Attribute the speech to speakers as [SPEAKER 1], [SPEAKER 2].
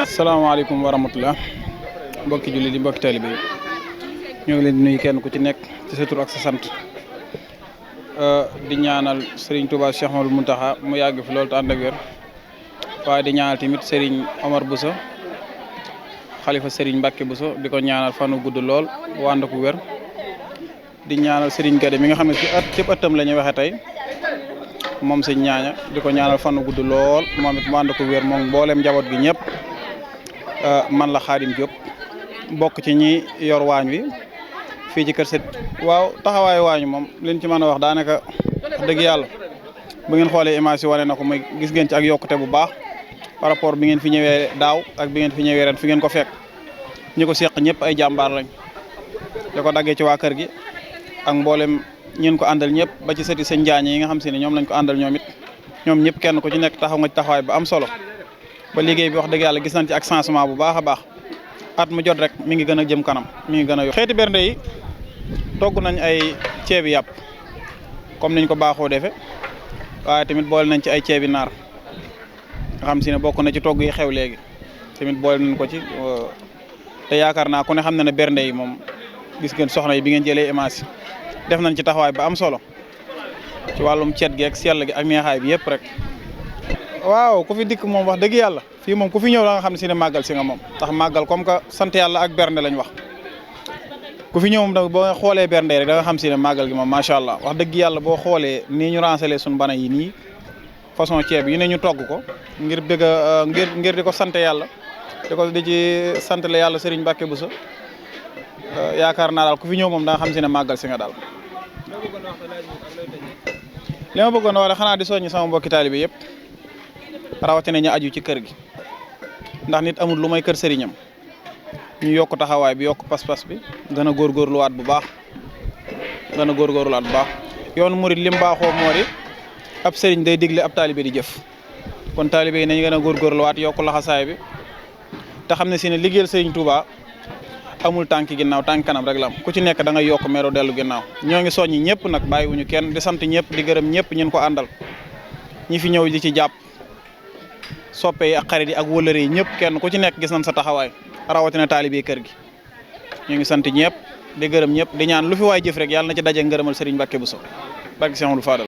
[SPEAKER 1] Assalamualaikum warahmatullah mbokki julli di mbokki taalibe yi ñu ngi leen di nuyu kenn ku ci nekk ci sa tur ak sa sant di ñaanal Serigne Touba Cheikh Mouhamadou Mountakha mu yàgg fi loolu te ànd ak wér waaye di ñaanal tamit Serigne Omar Bousso xalifa Serigne Mbacke Bousso di ko ñaanal fanu gudd lool bu ànd ak wér di ñaanal Serigne Gade mi nga xam ne ci ëttam la ñuy waxe tey moom sëñ ñaaña di ko ñaanal fanu gudd lool moom it mu ànd ak wér moom mboolem njaboot gi ñëpp man la Khadim Diop bokk ci ñi yor waañ wi fii ci kër Set waaw taxawaayu waañu moom liñ ci mën a wax daanaka dëgg yàlla bu ngeen xoolee image yi wane na ko muy gis ngeen ci ak yokkute bu baax par rapport bi ngeen fi ñëwee daaw ak bi ngeen fi ñëwee ren fi ngeen ko fekk ñi ko seq ñëpp ay jàmbaar lañ da ko daggee ci waa kër gi ak mboolem ñeen ko àndal ñëpp ba ci sëti sëñ Jaañ yi nga xam si ne ñoom lañ ko àndal ñoom it ñoom ñëpp kenn ku ci nekk taxaw nga ci taxawaay bu am solo ba liggéey bi wax dëgg yàlla gis nañ ci ak changement bu baax a baax at mu jot rek mi ngi gën a jëm kanam mi ngi gën a yokk xeeti bernde yi togg nañ ay ceebi yàpp comme niñ ko baaxoo defee waaye tamit boole nañ ci ay ceebi naar nga xam si ne bokk na ci togg yi xew léegi tamit boole nañ ko ci te yaakaar naa ku ne xam na ne bernde yi moom gis ngeen soxna yi bi ngeen jëlee image def nañ ci taxawaay ba am solo ci wàllum ceet gi ak sell gi ak neexaay bi yëpp rek waaw ku fi dikk moom wax dëgg yàlla fii moom ku fi ñëw la nga xam ne si ne màggal si nga moom tax màggal comme que sant yàlla ak bernde lañ wax ku fi ñëw moom da boo xoolee bernde rek da nga xam si ne màggal gi moom macha allah wax dëgg yàlla boo xoolee nii ñu rancelé suñu bana yi nii façon ceeb yi ne ñu togg ko ngir bëgg a ngir di ko sant yàlla di ci sant la yàlla Serigne Mbacke Bousso yaakaar naa daal ku fi ñëw moom da nga xam si ne màggal si nga daal li ma bëggoon wax xanaa di soññi sama mbokki taalibe yëpp rawatina ñu aju ci kër gi ndax nit amul lu may kër sëriñam ñu yokk taxawaay bi yokk pas-pas bi gën a góorgóorluwaat bu baax yoonu murid lim baaxoo moo di ab sëriñ day digle ab taalibe di jëf kon taalibe yi nañ gën a góorgóorluwaat yokk laxasaay bi te xam ne si ne liggéeyal sëriñ Touba amul tànki ginnaaw tànk kanam rek la am ku ci nekk da ngay yokk meero dellu ginnaaw ñoo ngi soññi ñëpp nag bàyyiwuñu kenn di sant ñëpp di gërëm ñëpp ñun ko àndal ñi fi ñëw di ci jàpp soppe yi ak xarit yi ak wëlëre yi ñëpp kenn ku ci nekk gis nañ sa taxawaay rawatina taalibe kër gi ñu ngi sant ñëpp di gërëm ñëpp di ñaan lu fi waay jëf rek yàlla na ci daje ngërëmal Serigne Mbacke Bousso barke Cheikh Amadou Fadal